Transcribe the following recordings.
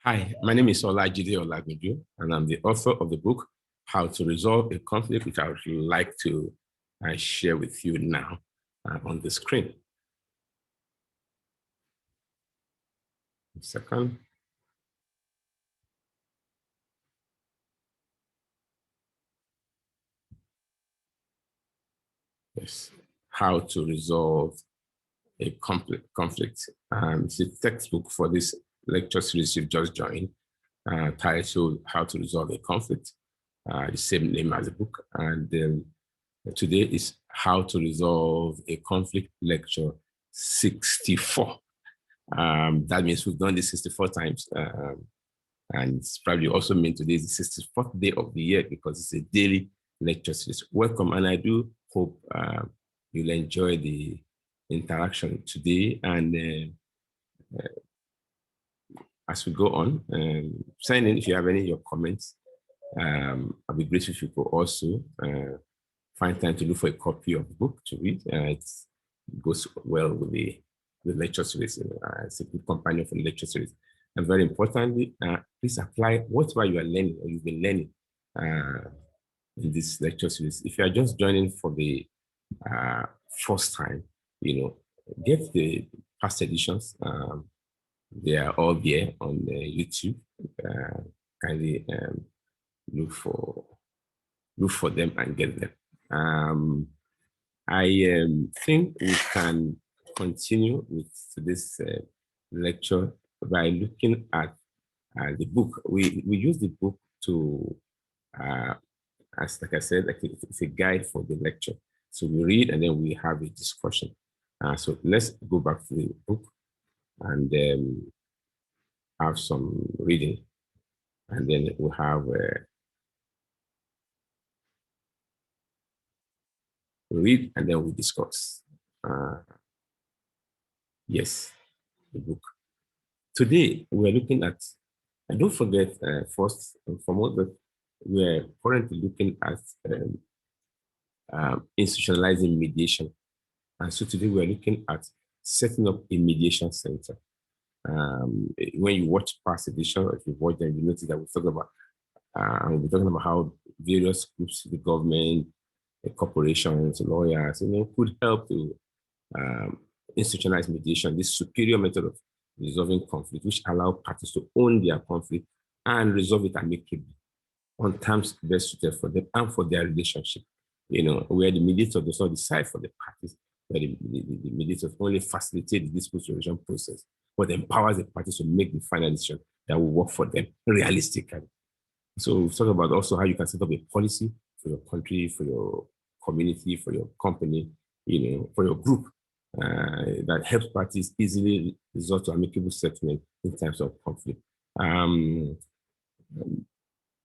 Hi, my name is Olajide Olagunju, and I'm the author of the book, How to Resolve a Conflict, which I would like to share with you now on the screen. A second. Yes, How to Resolve a Conflict. It's a textbook for this lecture series you've just joined, titled How to Resolve a Conflict, the same name as the book. And today is How to Resolve a Conflict lecture 64. That means we've done this 64 times. And it's probably also mean today is the 64th day of the year because it's a daily lecture series. Welcome, and I do hope you'll enjoy the interaction today. And as we go on, sign in if you have any of your comments. I'll be grateful if you could also find time to look for a copy of the book to read. It goes well with the lecture series. It's a good companion for the lecture series. And very importantly, please apply whatever you are learning or you've been learning in this lecture series. If you are just joining for the first time, get the past editions. They are all there on YouTube. Kindly look for them and get them. I think we can continue with this lecture by looking at the book. We use the book to, as like I said, like it's a guide for the lecture. So we read and then we have a discussion. So let's go back to the book and have some reading, and then we'll have read and then we discuss. Yes, the book. Today we're looking at, and don't forget, first and foremost, that we're currently looking at institutionalizing mediation. And so today we're looking at setting up a mediation center. When you watch past edition, or if you watch them, you notice that we talk about, we'll be talking about how various groups, the government, the corporations, lawyers, could help to institutionalize mediation, this superior method of resolving conflict, which allow parties to own their conflict and resolve it amicably on terms best suited for them and for their relationship. Where the mediator does not decide for the parties, where the mediator only facilitates the dispute resolution process, but empowers the parties to make the final decision that will work for them realistically. So we've talked about also how you can set up a policy for your country, for your community, for your company, for your group, that helps parties easily resort to amicable settlement in times of conflict.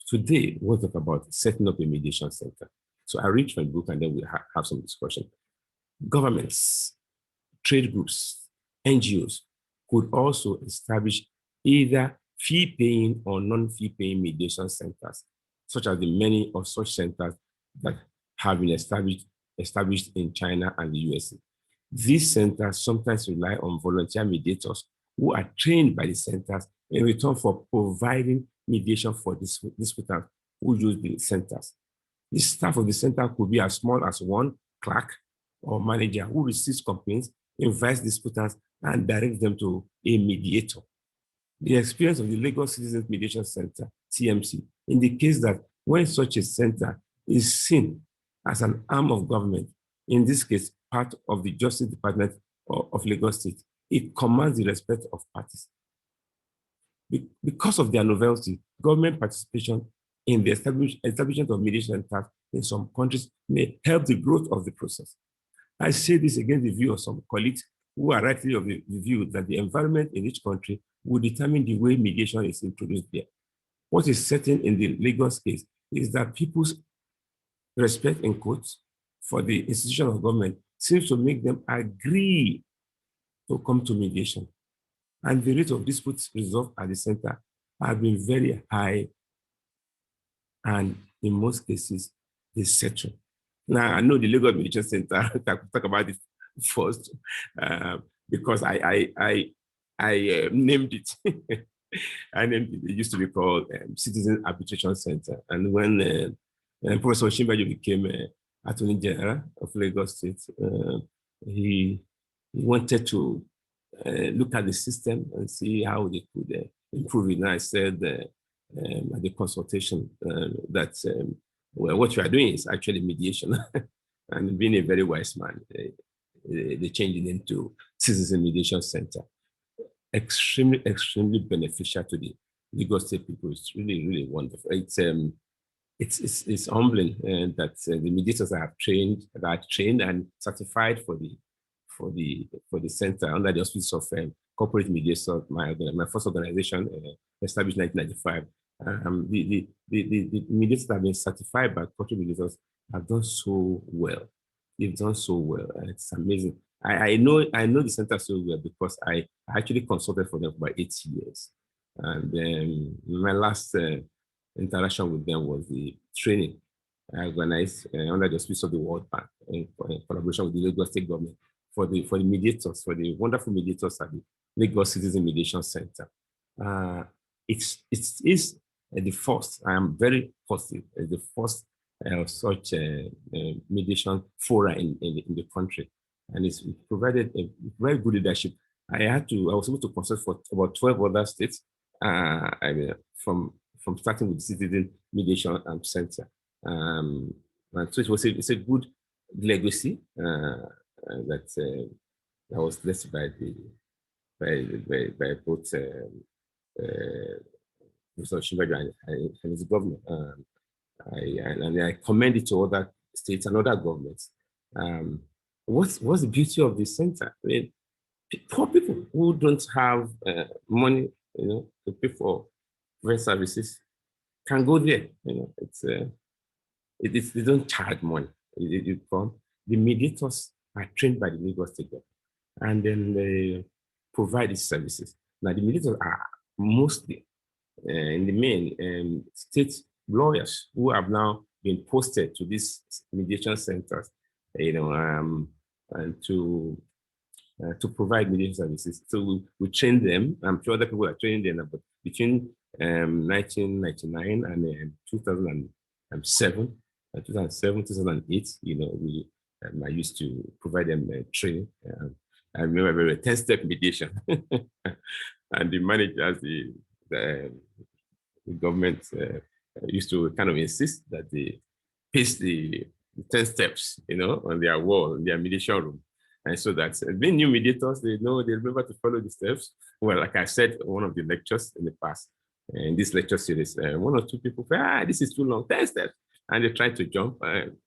Today, we'll talk about setting up a mediation center. So I read from the book and then we'll have some discussion. Governments, trade groups, NGOs could also establish either fee-paying or non-fee-paying mediation centers, such as the many of such centers that have been established in China and the USA. These centers sometimes rely on volunteer mediators who are trained by the centers in return for providing mediation for disputants who use the centers. The staff of the center could be as small as one clerk or manager who receives complaints, invites disputants, and directs them to a mediator. The experience of the Lagos Citizens Mediation Center, CMC, indicates that when such a center is seen as an arm of government, in this case, part of the Justice Department of Lagos State, it commands the respect of parties. Because of their novelty, government participation in the establishment of mediation centers in some countries may help the growth of the process. I say this against the view of some colleagues who are rightly of the view that the environment in each country will determine the way mediation is introduced there. What is certain in the Lagos case is that people's respect, in quotes, for the institution of government seems to make them agree to come to mediation. And the rate of disputes resolved at the center have been very high, and in most cases, they settle. Now, I know the Lagos Mediation Center, I could talk about it first, because I named it. And then it used to be called Citizen Arbitration Center. And when Professor Shimbajo became Attorney General of Lagos State, he wanted to look at the system and see how they could improve it. And I said at the consultation that well, what you are doing is actually mediation. And being a very wise man, they changed it into Citizen Mediation Center. Extremely, extremely beneficial to the Lagos State people. It's really, really wonderful. It's humbling that the mediators that are trained and certified for the center under the auspices of corporate mediation. My first organization, established in 1995. The mediators that have been certified by corporate mediators have done so well. They've done so well. It's amazing. I know the center so well because I actually consulted for them for about 8 years. And then my last interaction with them was the training I organized under the auspices of the World Bank in collaboration with the Lagos State government for the mediators, for the wonderful mediators at the Lagos Citizen Mediation Center. It is the first. I am very positive. It's the first such mediation fora in the country, and it's provided a very good leadership. I was able to consult for about 12 other states. From starting with the Citizen Mediation Center. And so it's a good legacy that was left by both Mr. Shimbajo and his government. And I commend it to other states and other governments. What's the beauty of this center? I mean, poor people who don't have money, to pay for rent services can go there. They don't charge money. You come. The mediators are trained by the Lagos State government, and then they provide these services. Now, the mediators are mostly, in the main, state lawyers who have now been posted to these mediation centers, and to provide mediation services. So we train them. I'm sure other people are training them, but between 1999 and 2007, 2008, I used to provide them training. I remember a 10-step mediation, and the managers, the government used to kind of insist that they paste the 10 steps, on their wall, in their mediation room. And so that being new mediators, they remember to follow the steps. Well, like I said, one of the lectures in the past, in this lecture series, one or two people say, this is too long, 10 steps. And they try to jump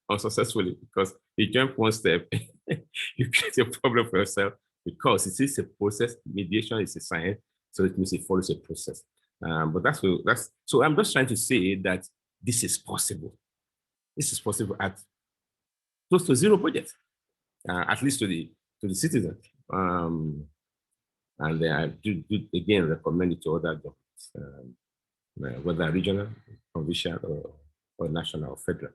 unsuccessfully because you jump one step, you create a problem for yourself because it is a process. Mediation is a science, so it means it follows a process. But so I'm just trying to say that this is possible. This is possible at close to zero budget. At least to the citizen. And I do again recommend it to other governments, whether regional, provincial, or national or federal.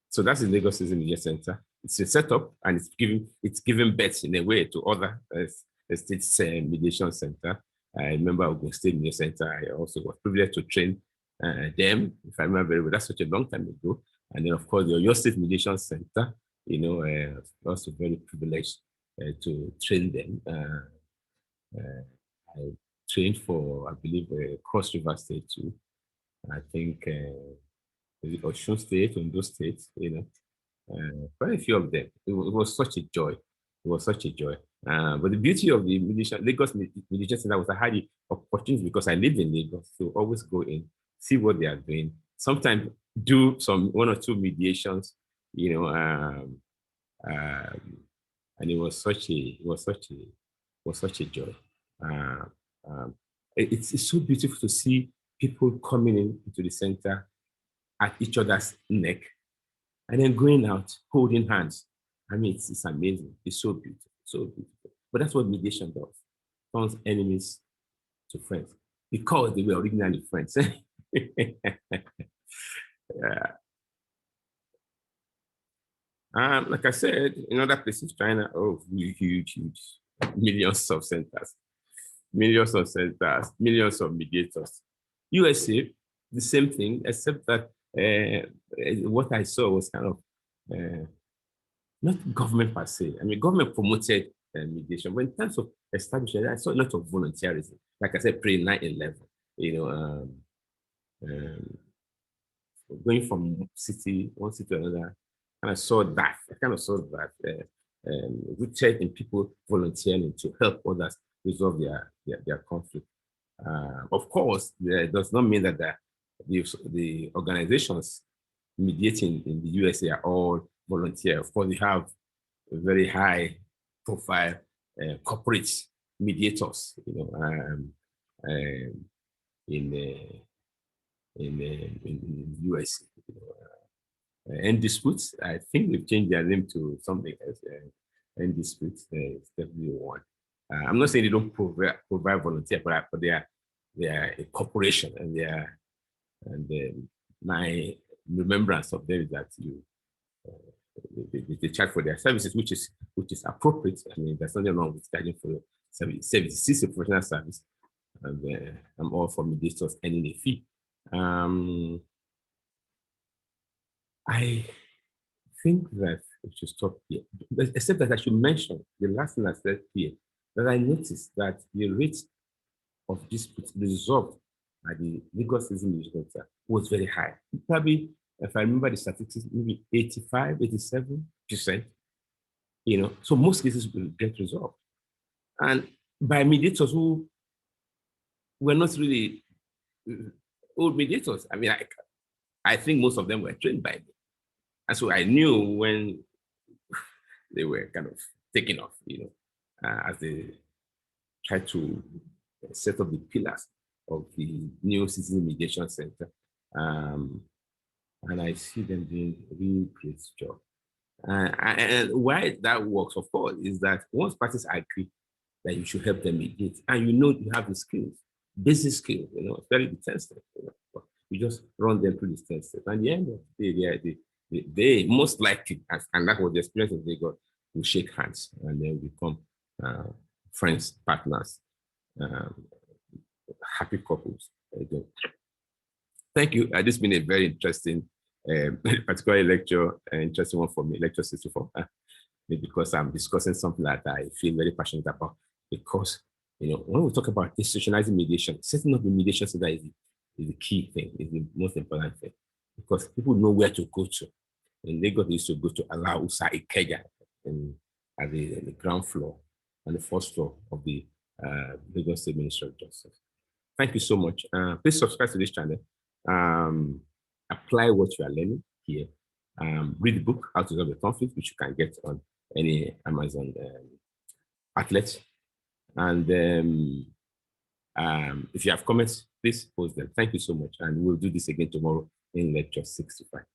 So that's the Lagos Citizen Media Center. It's a setup, and it's giving birth in a way to other states mediation center. I remember Ogun State Media Center. I also was privileged to train them, if I remember very well. That's such a long time ago. And then, of course, the Oyo State Mediation Center. Also very privileged to train them. I trained for, I believe, Cross River State too. I think Osun State, Ondo State, quite a few of them. It was such a joy. It was such a joy. But the beauty of the Lagos Mediation Center was I had the opportunity because I lived in Lagos to always go in, see what they are doing. Sometimes do one or two mediations, and it was such a joy. It's so beautiful to see people coming into the center at each other's neck and then going out holding hands. I mean, it's amazing. It's so beautiful, so beautiful. But that's what mediation does. Turns enemies to friends because they were originally friends. Like I said, in other places, China, huge millions of centers. millions of centers, millions of mediators. USA, the same thing, except that what I saw was kind of not government per se. I mean, government promoted mediation, but in terms of establishment, I saw a lot of volunteerism. Like I said, pre 9/11, you know, going from one city to another, and I saw that. I kind of saw that rooted in people volunteering to help others resolve their conflict. Of course, that does not mean that the organizations mediating in the USA are all volunteer. Of course, we have a very high profile corporate mediators, you know, in the US. You know, end disputes, I think they've changed their name to something else. End disputes is definitely one. I'm not saying they don't provide volunteer, but they are a corporation, and my remembrance of them is that they charge for their services, which is appropriate. I mean, there's nothing wrong with charging for service. This is a professional service, and I'm all for mediators earning a fee. I think that we should stop here, except that I should mention the last thing I said here, that I noticed that the rate of disputes resolved by the legal citizen mediation center was very high. Probably, if I remember the statistics, maybe 85, 87%. You know, so most cases will get resolved. And by mediators who were not really old mediators. I mean, I think most of them were trained by me. And so I knew when they were kind of taking off, you know, as they tried to set up the pillars of the new citizen mediation center. And I see them doing a really great job. And why that works, of course, is that once parties agree that you should help them mediate, and you know you have the skills, basic skills, you know, very the 10 steps. You know, you just run them through the 10 steps. And the end of the day, they most likely, and that was the experience they got, will shake hands and then become friends, partners, happy couples. Thank you. This has been a very interesting, particularly lecture, interesting one for me, lecture 64, because I'm discussing something that I feel very passionate about. Because, you know, when we talk about institutionalizing mediation, setting up the mediation center is the key thing, is the most important thing. Because people know where to go to. In Lagos, they used to go to Alausa Ikeja at the ground floor and the first floor of the Lagos State Ministry of Justice. Thank you so much. Please subscribe to this channel. Apply what you are learning here. Read the book, How to Resolve the Conflict, which you can get on any Amazon outlet. And if you have comments, please post them. Thank you so much. And we'll do this again tomorrow in lecture 65.